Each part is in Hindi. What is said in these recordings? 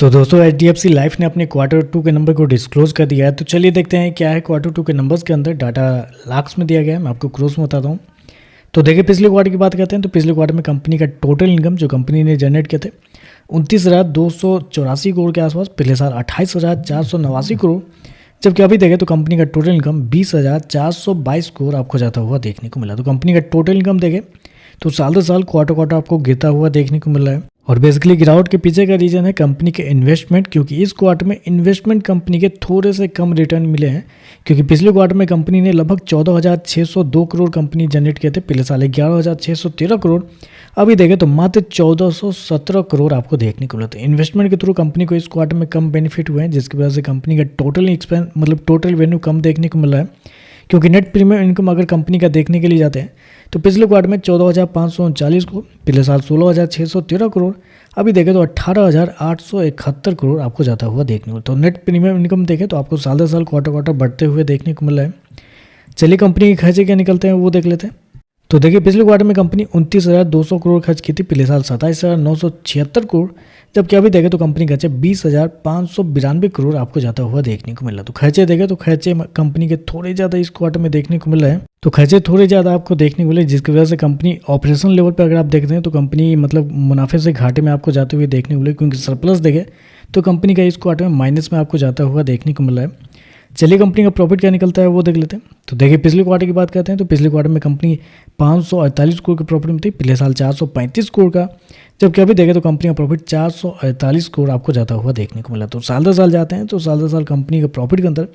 तो दोस्तों HDFC लाइफ ने अपने Q2 के नंबर को डिस्क्लोज कर दिया है। तो चलिए देखते हैं क्या है Q2 के नंबर्स के अंदर। डाटा लाख्स में दिया गया है, मैं आपको क्रोस में बताता हूँ। तो देखिए पिछले क्वार्टर की बात करते हैं तो पिछले क्वार्टर में कंपनी का टोटल इनकम जो कंपनी ने जनरेट किए थे 29,284 करोड़ के आसपास। पिछले साल 28,489 करोड़, जबकि अभी देखें तो कंपनी का टोटल इनकम 20,422 करोड़ आपको जाता हुआ देखने को मिला। तो कंपनी का टोटल इनकम देखें तो साल दर साल क्वार्टर आपको गिरता हुआ देखने को मिल रहा है। और बेसिकली गिरावट के पीछे का रीजन है कंपनी के इन्वेस्टमेंट, क्योंकि इस क्वार्टर में इन्वेस्टमेंट कंपनी के थोड़े से कम रिटर्न मिले हैं। क्योंकि पिछले क्वार्टर में कंपनी ने लगभग 14,602 करोड़ कंपनी जनरेट किए थे, पिछले साल 11,613 करोड़। अभी देखें तो मात्र 1,417 करोड़ आपको देखने को मिलते हैं। इन्वेस्टमेंट के थ्रू कंपनी को इस क्वार्टर में कम बेनिफिट हुए हैं, जिसकी वजह से कंपनी का टोटल एक्सपेंस टोटल वेन्यू कम देखने को मिल रहा है। क्योंकि नेट प्रीमियम इनकम अगर कंपनी का देखने के लिए जाते हैं तो पिछले क्वार्टर में 14,539 करोड़, पिछले साल 16,613 करोड़, अभी देखें तो 18,871 करोड़ आपको जाता हुआ देखने को। तो नेट प्रीमियम इनकम देखें तो आपको साल दर साल क्वार्टर बढ़ते हुए देखने को मिल रहा है। चलिए कंपनी के खर्चे क्या निकलते हैं वो देख लेते हैं। तो देखिए पिछले क्वार्टर में कंपनी 29,200 करोड़ खर्च की थी, पिछले साल 27,976 करोड़, जबकि अभी देखें तो कंपनी खर्चे 20,592 करोड़ आपको जाता हुआ देखने को मिल रहा है। तो खर्चे देखें तो खर्चे कंपनी के थोड़े ज़्यादा इस क्वार्टर में देखने को मिल रहे हैं। तो खर्चे थोड़े ज़्यादा आपको देखने को मिले, जिसकी वजह से कंपनी ऑपरेशन लेवल पर अगर आप देखते हैं तो कंपनी मुनाफे से घाटे में आपको जाते हुए देखने को मिले। क्योंकि सरप्लस देखें तो कंपनी का इस क्वार्टर में माइनस में आपको जाता हुआ देखने को मिल रहा है। चलिए कंपनी का प्रॉफिट क्या निकलता है वो देख लेते हैं। तो देखिए पिछले क्वार्टर की बात करते हैं तो पिछले क्वार्टर में कंपनी 548 करोड़ के प्रॉफिट में थी, पिछले साल 435 करोड़ का, जबकि अभी देखें तो कंपनी का प्रॉफिट 448 करोड़ आपको जाता हुआ देखने को मिला। तो साल दर साल जाते हैं तो साल दर साल कंपनी का प्रॉफिट के अंदर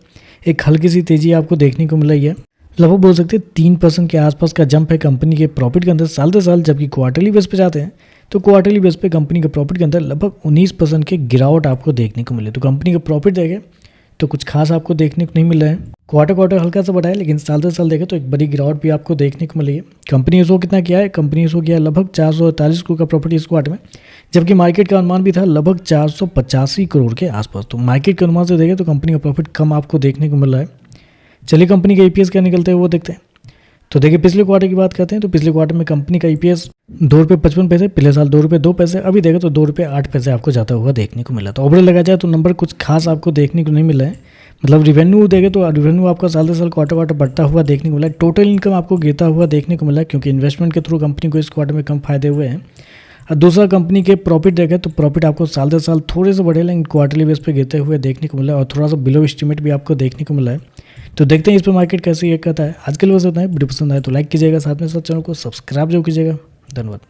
एक हल्की सी तेजी आपको देखने को मिल रही है। लगभग बोल सकते हैं 3% के आसपास का जंप है कंपनी के प्रॉफिट के अंदर साल दर साल। जबकि क्वार्टरली बेस पे जाते हैं तो क्वार्टरली बेस पे कंपनी के प्रॉफिट के अंदर लगभग 19% के गिरावट आपको देखने को मिले। तो कंपनी का प्रॉफिट देखें तो कुछ खास आपको देखने को नहीं मिल रहा है। क्वार्टर हल्का सा बढ़ा है, लेकिन साल दर साल देखें तो एक बड़ी गिरावट भी आपको देखने को मिली है। कंपनी ने शो कितना किया है, कंपनी ने शो किया लगभग 448 करोड़ का प्रॉफिट इस क्वार्टर में, जबकि मार्केट का अनुमान भी था लगभग 485 करोड़ के आसपास। तो मार्केट के अनुमान से देखें तो कंपनी का प्रॉफिट कम आपको देखने को मिल रहा है। चलिए कंपनी का EPS क्या निकलते हैं वो देखते हैं। तो देखिए पिछले क्वार्टर की बात करते हैं तो पिछले क्वार्टर में कंपनी का EPS ₹2.55, पिछले साल ₹2.02, अभी देखें तो ₹2.08 आपको जाता हुआ देखने को मिला। तो ओवरऑल लगा जाए तो नंबर कुछ खास आपको देखने को नहीं मिला है। रिवेन्यू देखें तो रिवेन्यू आपका साल दर साल क्वार्टर बढ़ता हुआ देखने को मिला है। टोटल इनकम आपको गिरता हुआ देखने को मिला है, क्योंकि इन्वेस्टमेंट के थ्रू कंपनी को इस क्वार्टर में कम फायदे हुए हैं। और दूसरा कंपनी के प्रॉफिट देखें तो प्रॉफिट आपको साल दर साल थोड़े से बढ़े, लेकिन क्वार्टरली बेस पे गिरते हुए देखने को मिला है और थोड़ा सा बिलो एस्टीमेट भी आपको देखने को मिला है। तो देखते हैं इस पर मार्केट कैसे ये करता है। आज के लिए बस इतना है। वीडियो पसंद आए तो लाइक कीजिएगा, साथ में साथ चैनल को सब्सक्राइब जरूर कीजिएगा। धन्यवाद।